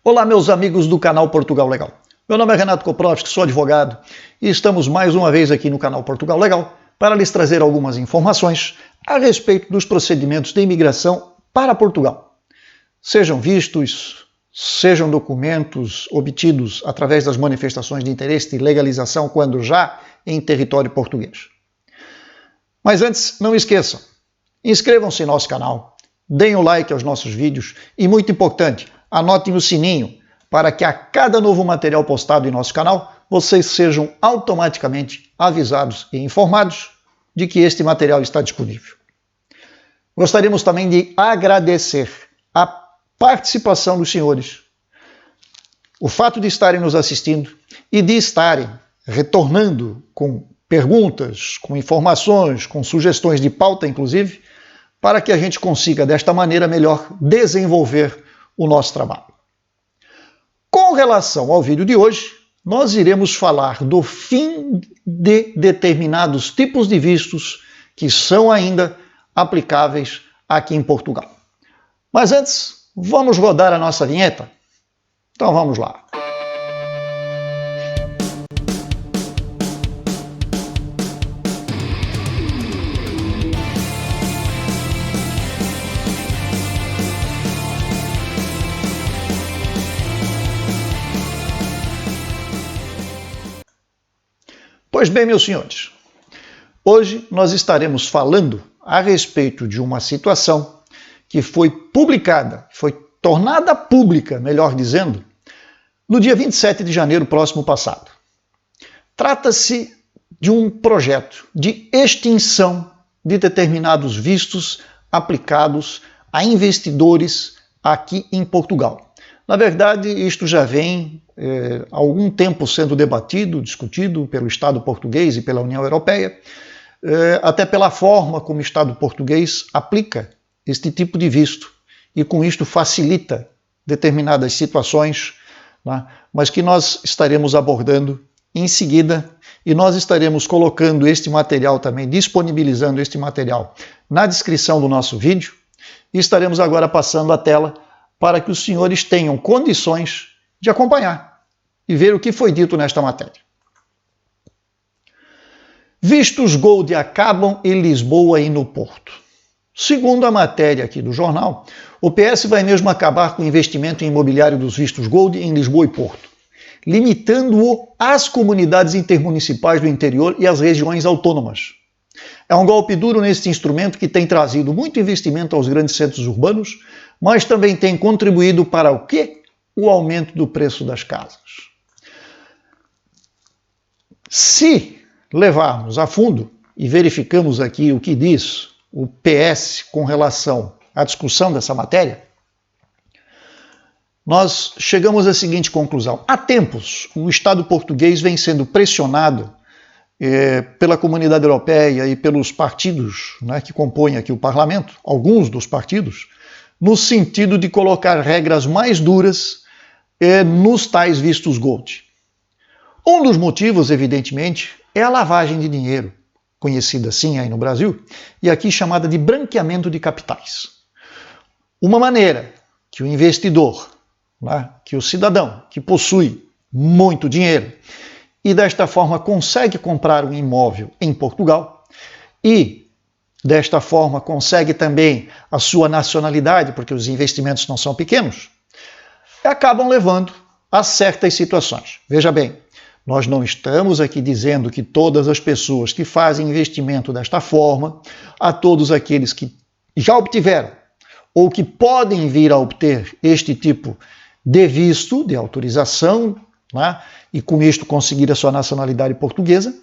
Olá, meus amigos do canal Portugal Legal. Meu nome é Renato Koprowski, sou advogado e estamos mais uma vez aqui no canal Portugal Legal para lhes trazer algumas informações a respeito dos procedimentos de imigração para Portugal. Sejam vistos, sejam documentos obtidos através das manifestações de interesse de legalização quando já em território português. Mas antes, não esqueçam, inscrevam-se em nosso canal, deem o like aos nossos vídeos e, muito importante, anotem o sininho para que a cada novo material postado em nosso canal, vocês sejam automaticamente avisados e informados de que este material está disponível. Gostaríamos também de agradecer a participação dos senhores, o fato de estarem nos assistindo e de estarem retornando com perguntas, com informações, com sugestões de pauta, inclusive, para que a gente consiga, desta maneira, melhor desenvolver o nosso trabalho. Com relação ao vídeo de hoje, nós iremos falar do fim de determinados tipos de vistos que são ainda aplicáveis aqui em Portugal. Mas antes, vamos rodar a nossa vinheta? Então vamos lá. Pois bem, meus senhores, hoje nós estaremos falando a respeito de uma situação que foi publicada, foi tornada pública, melhor dizendo, no dia 27 de janeiro próximo passado. Trata-se de um projeto de extinção de determinados vistos aplicados a investidores aqui em Portugal. Na verdade, isto já vem há algum tempo sendo debatido, discutido pelo Estado português e pela União Europeia, até pela forma como o Estado português aplica este tipo de visto e com isto facilita determinadas situações, né, mas que nós estaremos abordando em seguida e nós estaremos colocando este material também, disponibilizando este material na descrição do nosso vídeo e estaremos agora passando a tela para que os senhores tenham condições de acompanhar e ver o que foi dito nesta matéria. Vistos Gold acabam em Lisboa e no Porto. Segundo a matéria aqui do jornal, o PS vai mesmo acabar com o investimento imobiliário dos vistos Gold em Lisboa e Porto, limitando-o às comunidades intermunicipais do interior e às regiões autônomas. É um golpe duro neste instrumento que tem trazido muito investimento aos grandes centros urbanos, mas também tem contribuído para o quê? O aumento do preço das casas. Se levarmos a fundo e verificamos aqui o que diz o PS com relação à discussão dessa matéria, nós chegamos à seguinte conclusão. Há tempos, o Estado português vem sendo pressionado pela comunidade europeia e pelos partidos, né, que compõem aqui o parlamento, alguns dos partidos, no sentido de colocar regras mais duras nos tais vistos Gold. Um dos motivos, evidentemente, é a lavagem de dinheiro, conhecida assim aí no Brasil, e aqui chamada de branqueamento de capitais. Uma maneira que o investidor, né, que o cidadão que possui muito dinheiro e desta forma consegue comprar um imóvel em Portugal e desta forma consegue também a sua nacionalidade, porque os investimentos não são pequenos, acabam levando a certas situações. Veja bem, nós não estamos aqui dizendo que todas as pessoas que fazem investimento desta forma, a todos aqueles que já obtiveram ou que podem vir a obter este tipo de visto, de autorização, né, e com isto conseguir a sua nacionalidade portuguesa,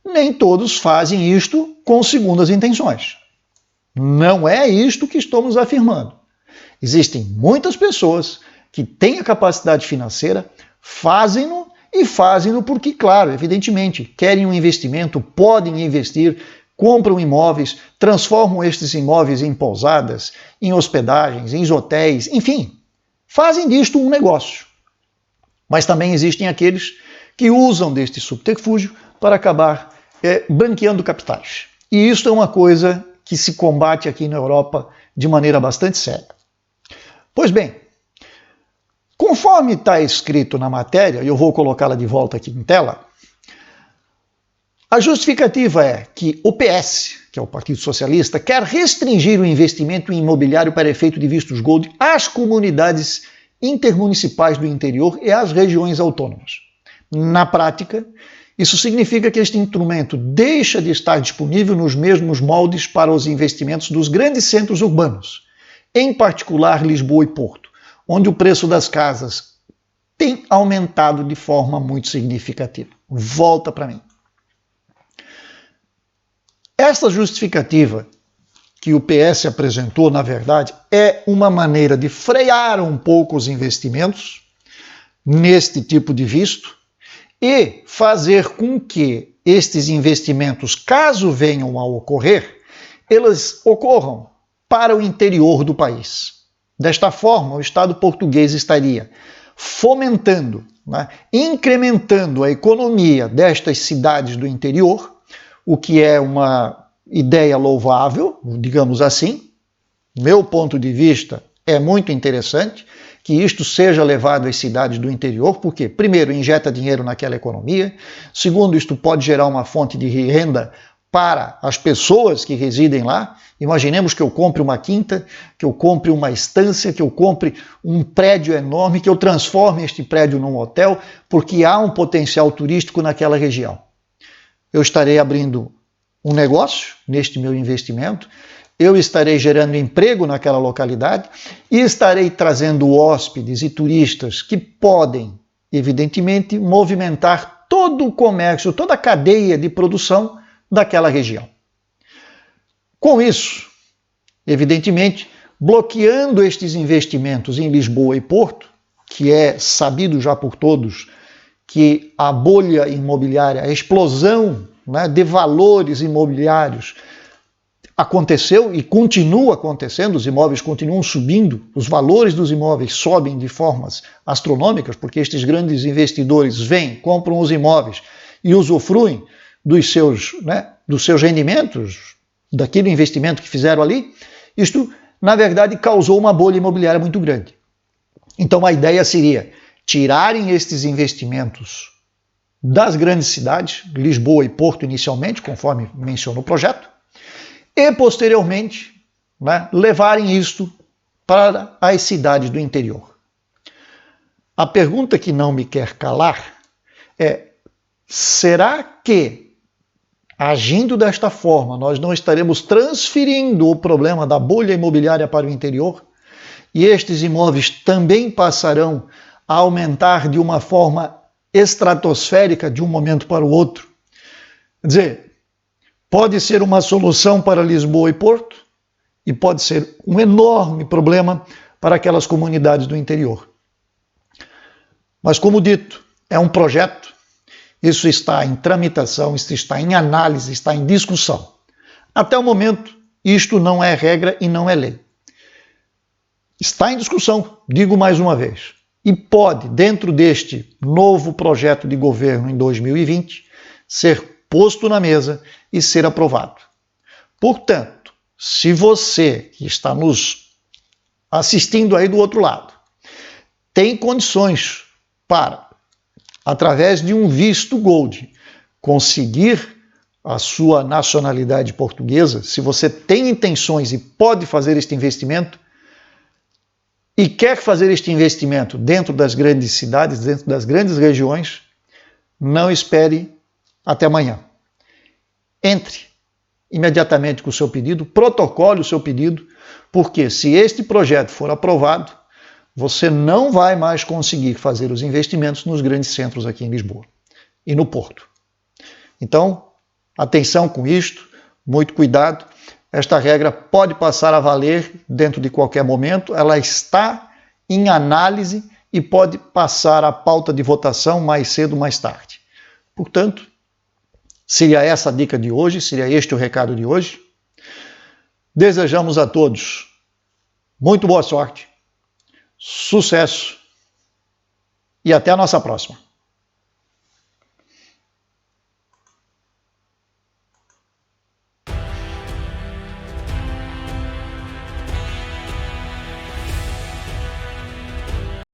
nem todos fazem isto com segundas intenções. Não é isto que estamos afirmando. Existem muitas pessoas que têm a capacidade financeira, fazem-no e fazem-no porque, claro, evidentemente, querem um investimento, podem investir, compram imóveis, transformam estes imóveis em pousadas, em hospedagens, em hotéis, enfim, fazem disto um negócio. Mas também existem aqueles que usam deste subterfúgio para acabar branqueando capitais. E isso é uma coisa que se combate aqui na Europa de maneira bastante séria. Pois bem, Conforme está escrito na matéria, e eu vou colocá-la de volta aqui em tela, a justificativa é que o PS, que é o Partido Socialista, quer restringir o investimento em imobiliário para efeito de vistos gold às comunidades intermunicipais do interior e às regiões autônomas. Na prática, isso significa que este instrumento deixa de estar disponível nos mesmos moldes para os investimentos dos grandes centros urbanos, em particular Lisboa e Porto, onde o preço das casas tem aumentado de forma muito significativa. Volta para mim. Essa justificativa que o PS apresentou, na verdade, é uma maneira de frear um pouco os investimentos neste tipo de visto e fazer com que estes investimentos, caso venham a ocorrer, eles ocorram para o interior do país. Desta forma, o Estado português estaria fomentando, incrementando a economia destas cidades do interior, o que é uma ideia louvável, digamos assim. Meu ponto de vista é muito interessante que isto seja levado às cidades do interior, porque, primeiro, injeta dinheiro naquela economia, segundo, isto pode gerar uma fonte de renda para as pessoas que residem lá. Imaginemos que eu compre uma quinta, que eu compre uma estância, que eu compre um prédio enorme, que eu transforme este prédio num hotel, porque há um potencial turístico naquela região. Eu estarei abrindo um negócio neste meu investimento, eu estarei gerando emprego naquela localidade e estarei trazendo hóspedes e turistas que podem, evidentemente, movimentar todo o comércio, toda a cadeia de produção daquela região. Com isso, evidentemente, bloqueando estes investimentos em Lisboa e Porto, que é sabido já por todos que a bolha imobiliária, a explosão de valores imobiliários aconteceu e continua acontecendo, os imóveis continuam subindo, os valores dos imóveis sobem de formas astronômicas, porque estes grandes investidores vêm, compram os imóveis e usufruem dos seus rendimentos, daquele investimento que fizeram ali. Isto, na verdade, causou uma bolha imobiliária muito grande. Então a ideia seria tirarem estes investimentos das grandes cidades, Lisboa e Porto inicialmente, conforme menciona o projeto, e posteriormente levarem isto para as cidades do interior. A pergunta que não me quer calar é: será que, agindo desta forma, nós não estaremos transferindo o problema da bolha imobiliária para o interior? E estes imóveis também passarão a aumentar de uma forma estratosférica de um momento para o outro? Quer dizer, pode ser uma solução para Lisboa e Porto e pode ser um enorme problema para aquelas comunidades do interior. Mas, como dito, é um projeto, isso está em tramitação, isso está em análise, está em discussão. Até o momento, isto não é regra e não é lei. Está em discussão, digo mais uma vez, e pode, dentro deste novo projeto de governo em 2020, ser posto na mesa e ser aprovado. Portanto, se você que está nos assistindo aí do outro lado tem condições para, através de um visto gold, conseguir a sua nacionalidade portuguesa, se você tem intenções e pode fazer este investimento, e quer fazer este investimento dentro das grandes cidades, dentro das grandes regiões, não espere até amanhã. Entre imediatamente com o seu pedido, protocole o seu pedido, porque se este projeto for aprovado, você não vai mais conseguir fazer os investimentos nos grandes centros aqui em Lisboa e no Porto. Então, atenção com isto, muito cuidado. Esta regra pode passar a valer dentro de qualquer momento, ela está em análise e pode passar a pauta de votação mais cedo ou mais tarde. Portanto, seria essa a dica de hoje, seria este o recado de hoje. Desejamos a todos muito boa sorte, sucesso e até a nossa próxima.